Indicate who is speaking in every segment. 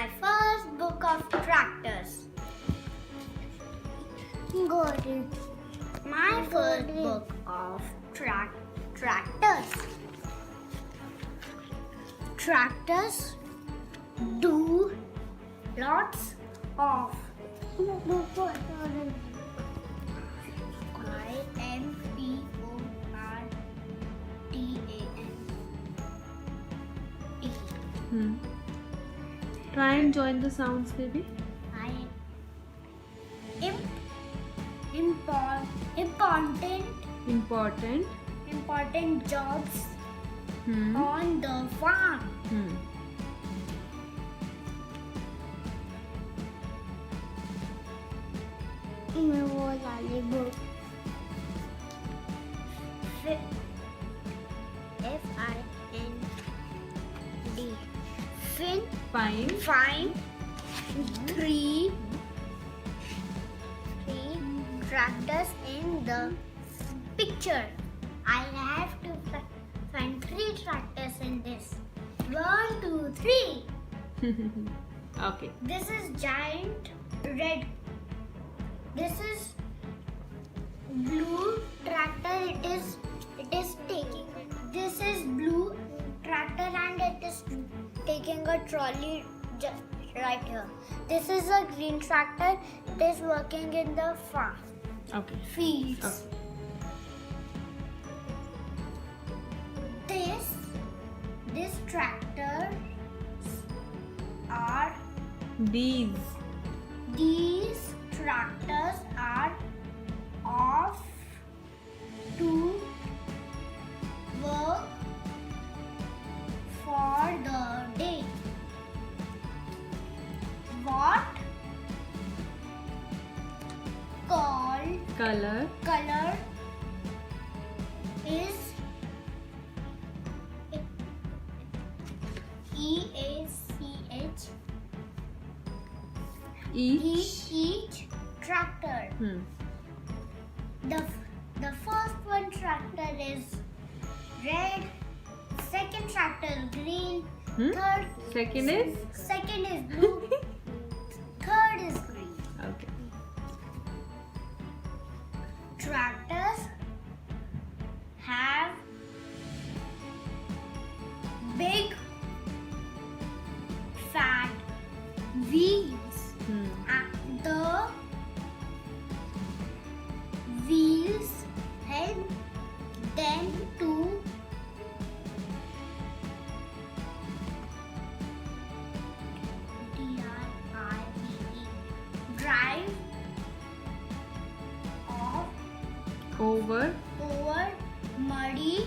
Speaker 1: my first book of tractors.
Speaker 2: Got it.
Speaker 1: My first book of tractors. Tractors do lots of IMPORTANT.
Speaker 3: Try and join the sounds, baby.
Speaker 1: Important jobs
Speaker 3: Hmm.
Speaker 1: on the farm.
Speaker 3: Hmm.
Speaker 2: मैं वो वाली book.
Speaker 1: FIND. Fin.
Speaker 3: Fine.
Speaker 1: Find three tractors in the picture. I have to find 3 tractors in this. 1, 2, 3.
Speaker 3: Okay.
Speaker 1: This is giant red. This is blue tractor. It is taking. This is blue tractor and it is taking a trolley right here. This is a green tractor. It is working in the farm
Speaker 3: Okay.
Speaker 1: fields.
Speaker 3: Okay.
Speaker 1: This tractors are
Speaker 3: These.
Speaker 1: These tractors are off to work for the day. What
Speaker 3: Color.
Speaker 1: color is EACH? Each tractor. The first one tractor is red, second tractor green, third
Speaker 3: Second is?
Speaker 1: second is blue, third is green.
Speaker 3: Okay.
Speaker 1: Tractors have big fat wheels. And the wheels help them to drive
Speaker 3: Over.
Speaker 1: over muddy,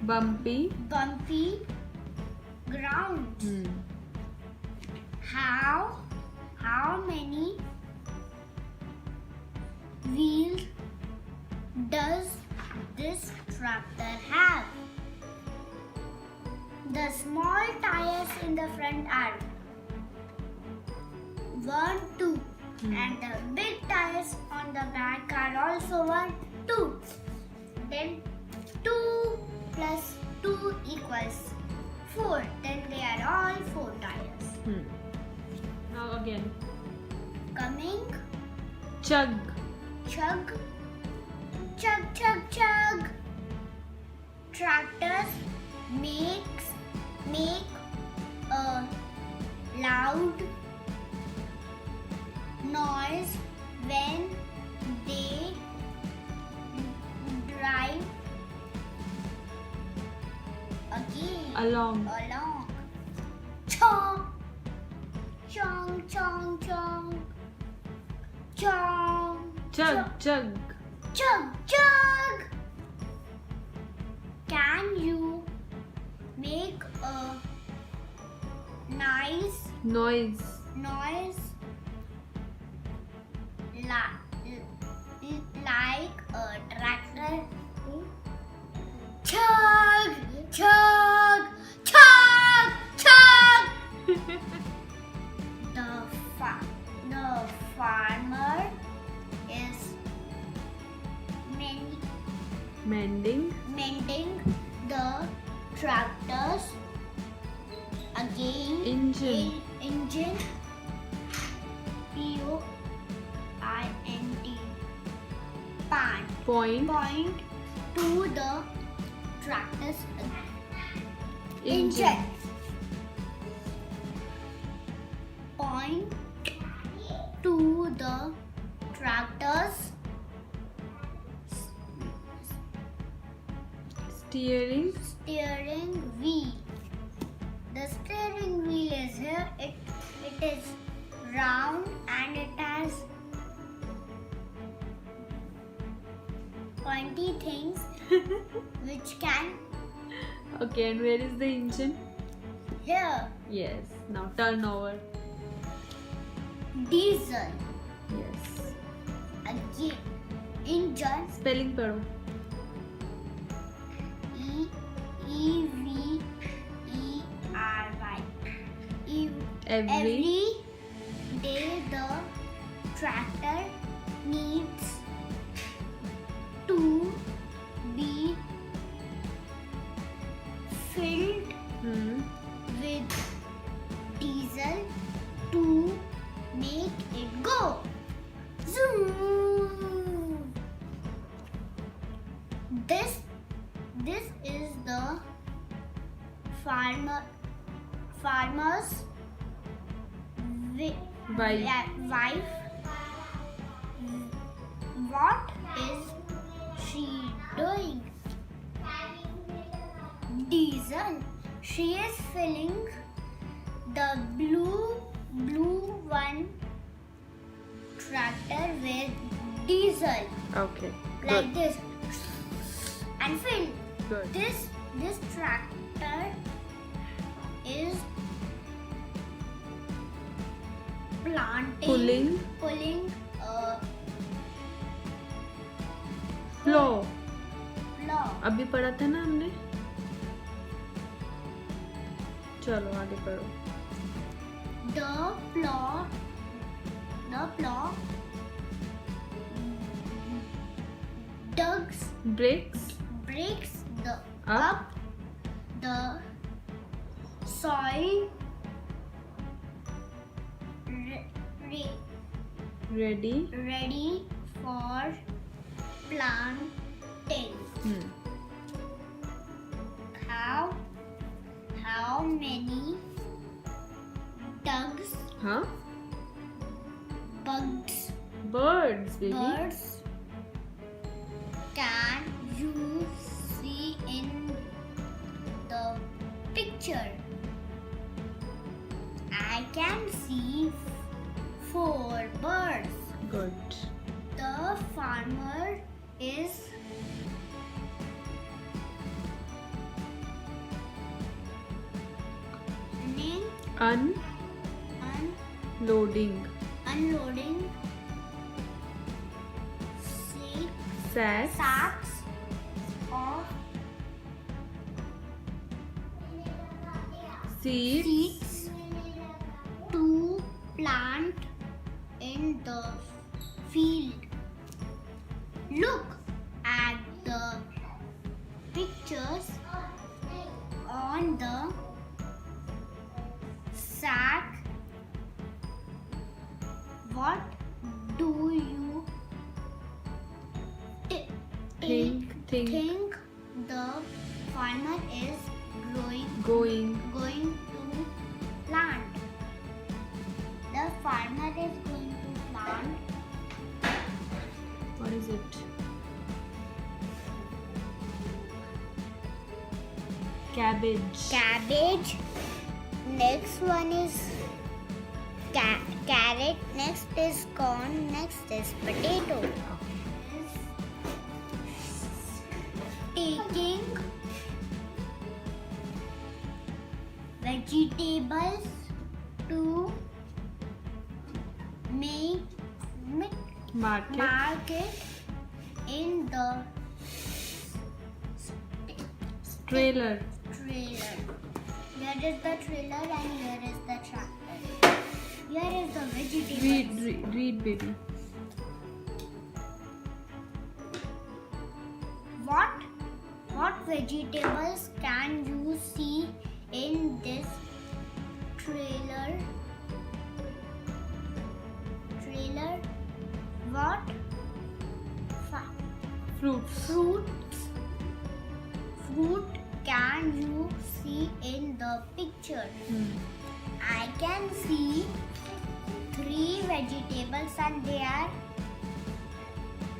Speaker 3: Bumpy.
Speaker 1: bumpy grounds. How many wheels does this tractor have? The small tires in the front are 1, 2, and the big tires on the back are also 1, 2. Then 2 plus 2 equals 4. Then they are all 4 tires.
Speaker 3: Now again.
Speaker 1: Coming,
Speaker 3: Chug.
Speaker 1: chug, chug, chug, chug. Tractors make a loud noise when they drive
Speaker 3: Along.
Speaker 1: Chong, chong, chong, chong, chong.
Speaker 3: Chug. Chug.
Speaker 1: Chug, chug. Can you make a nice
Speaker 3: Noise.
Speaker 1: noise like a tractor? Chug, chug, chug, chug. The farmer is
Speaker 3: Mending.
Speaker 1: mending the tractor's Again.
Speaker 3: Engine.
Speaker 1: Engine. P-O-I-N-T. Pan.
Speaker 3: Point.
Speaker 1: Point to the tractor's
Speaker 3: Engine.
Speaker 1: Point to the tractor's
Speaker 3: Steering.
Speaker 1: wheel. The steering wheel is here. It is round and it has pointy things which can
Speaker 3: Okay, and where is the engine?
Speaker 1: here.
Speaker 3: Yes. Now turn over.
Speaker 1: Diesel.
Speaker 3: Yes.
Speaker 1: Again. Engine.
Speaker 3: Spelling पढ़ो.
Speaker 1: E-V-E-R-Y.
Speaker 3: Every
Speaker 1: day the tractor needs to be filled with diesel to make it go. Zoom! This is the farmer's wife. What is she doing? Diesel. She is filling the blue one tractor with diesel
Speaker 3: Okay.
Speaker 1: like
Speaker 3: Good.
Speaker 1: this and fill.
Speaker 3: Good.
Speaker 1: This tractor is pulling
Speaker 3: Flow.
Speaker 1: plow.
Speaker 3: अभी पढ़ा था ना हमने. चलो आगे पढ़ो.
Speaker 1: The plow
Speaker 3: Breaks.
Speaker 1: breaks the
Speaker 3: Up.
Speaker 1: the soil
Speaker 3: Ready.
Speaker 1: for planting. How many bugs
Speaker 3: Huh?
Speaker 1: Birds can you see in the picture? I can see 4 birds.
Speaker 3: Good.
Speaker 1: The farmer is
Speaker 3: Unloading.
Speaker 1: Sacks of
Speaker 3: Seeds.
Speaker 1: to plant in the field. Look at the pictures on the sack. What do you think the farmer is going to plant? The farmer is going to plant
Speaker 3: What is it? Cabbage.
Speaker 1: Next one is carrot. Next is corn. Next is potato. Taking vegetables to make market in the
Speaker 3: Trailer.
Speaker 1: Here is the trailer and here is the tractor. Here is the vegetables.
Speaker 3: Read baby.
Speaker 1: What vegetables can you see in this Trailer. What?
Speaker 3: Fruits.
Speaker 1: Fruit can you see in the picture? I can see 3 vegetables and they are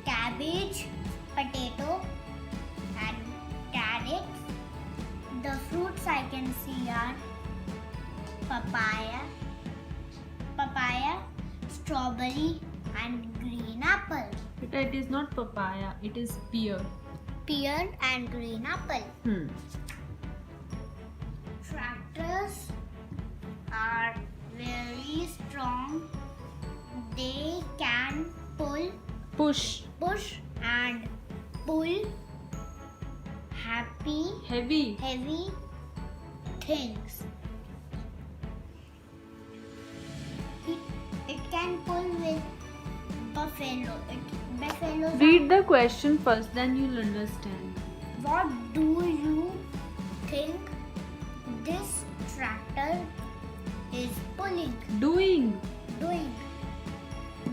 Speaker 1: cabbage, potato and carrots. The fruits I can see are papaya, strawberry and green apple.
Speaker 3: It is not papaya, it is pear.
Speaker 1: Pear and green apple. Tractors are very strong. They can
Speaker 3: Push.
Speaker 1: and pull
Speaker 3: Heavy.
Speaker 1: heavy things. It can pull with buffalo. Buffaloes.
Speaker 3: Read the question first, then you'll understand.
Speaker 1: What do you think this tractor is pulling?
Speaker 3: Doing.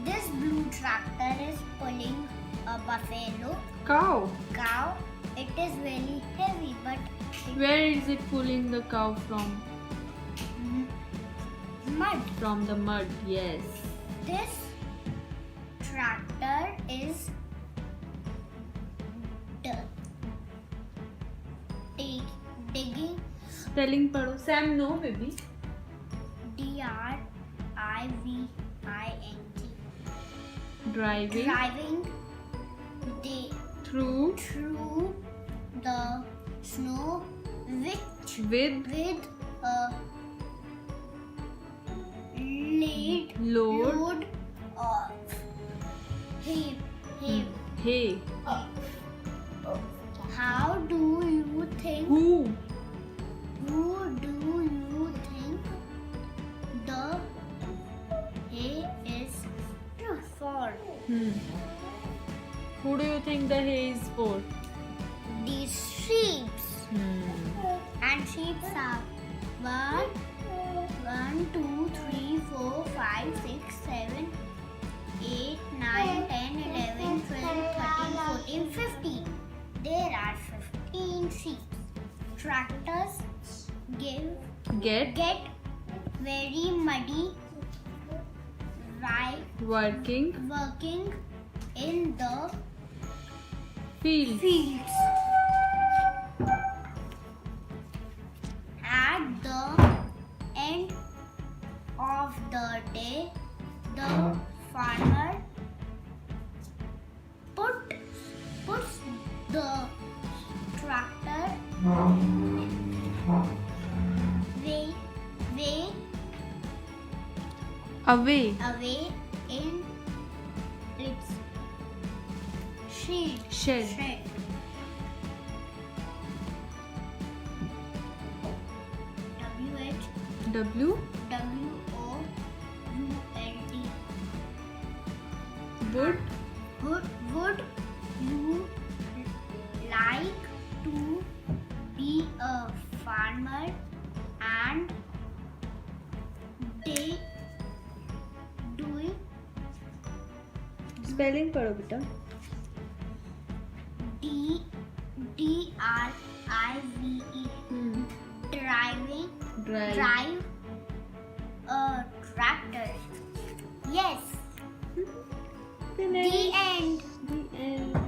Speaker 1: This blue tractor is pulling a buffalo
Speaker 3: Cow.
Speaker 1: cow. It is very heavy, but
Speaker 3: Where is it pulling the cow from?
Speaker 1: mud.
Speaker 3: From the mud, yes.
Speaker 1: This tractor is digging.
Speaker 3: Spelling पढ़ो. Sam, no, baby.
Speaker 1: driving.
Speaker 3: Driving. Through.
Speaker 1: The snow
Speaker 3: With.
Speaker 1: a
Speaker 3: Load.
Speaker 1: of hay. How do you think?
Speaker 3: Who?
Speaker 1: Who do you think the hay is for?
Speaker 3: Who do you think the hay is for?
Speaker 1: The sheep. And sheep are 1, 2, 3, 4, 5, 6, 7, 8, 9, 10, 11, 12, 13, 14, 15. There are 15 sheep. Tractors
Speaker 3: Get.
Speaker 1: very muddy
Speaker 3: Working.
Speaker 1: in the
Speaker 3: Fields.
Speaker 1: At the end of the day, the farmer puts the tractor
Speaker 3: Away.
Speaker 1: in its
Speaker 3: Shed. W.
Speaker 1: WOULD.
Speaker 3: Would.
Speaker 1: Would you like to be a farmer and doing
Speaker 3: Spelling पढ़ो बेटा.
Speaker 1: drive a tractor? Yes.
Speaker 3: Finish.
Speaker 1: The end.
Speaker 3: The end.